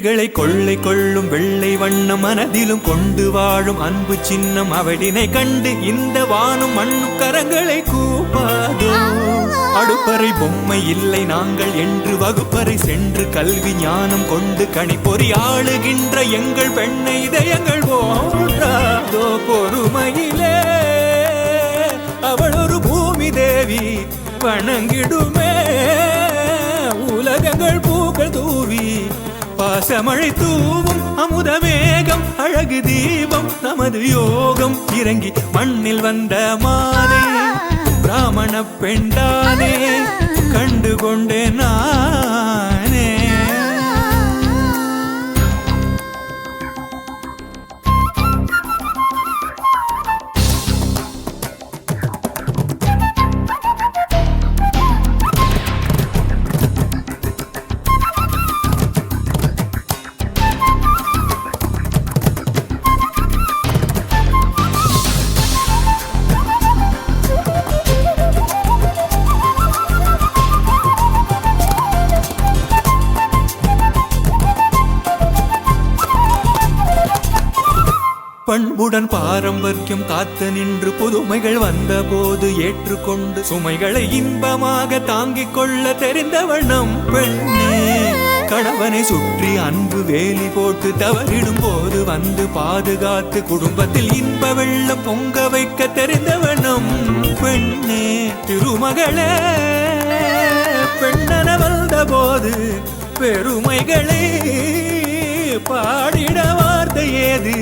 விழிகளை கொள்ளை கொள்ளும் வெள்ளை வண்ணம் மனதிலும் கொண்டு வாழும் அன்பு சின்னம் அவளினை கண்டு இந்த வானும் மண்ணும் கரங்களை கூப்பாதோ அடுப்பறை பொம்மை இல்லை நாங்கள் என்று வகுப்பறை சென்று கல்வி ஞானம் கொண்டு கணிப்பொறி ஆளுகின்ற எங்கள் பெண்ணை இதயங்கள் போன்றாதோ பொறுமையிலே அவள் ஒரு பூமி தேவி வணங்கிடுமே உலகங்கள் பூக்கள் தூவி பாசமழை தூவும் அமுத மேகம் அழகு தீபம் நமது யோகம் இறங்கி மண்ணில் வந்த மானே பிராமண பெண்டானே கண்டு கொண்டேன் நானே பண்புடன் பாரம்பரியம் காத்து நின்று புதுமைகள் வந்த போது ஏற்றுக்கொண்டு சுமைகளை இன்பமாக தாங்கிக் கொள்ள தெரிந்தவள் நம் பெண்ணே கணவனை சுற்றி அன்பு வேலி போட்டு தவறிடும் போது வந்து பாதுகாத்து குடும்பத்தில் இன்ப வெள்ளம் பொங்க வைக்க தெரிந்தவள் நம் பெண்ணே திருமகளே பெண்ணென வந்த போது பெருமைகளை பாடிட வார்த்தை ஏது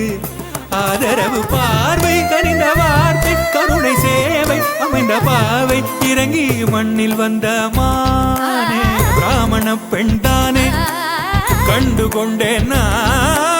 ஆதரவு பார்வை கனிந்த வார்த்தை கருணை சேவை அமைந்த பாவை இறங்கி மண்ணில் வந்த மானே பிராமண பெண்தானே கண்டு கொண்டேன் நான்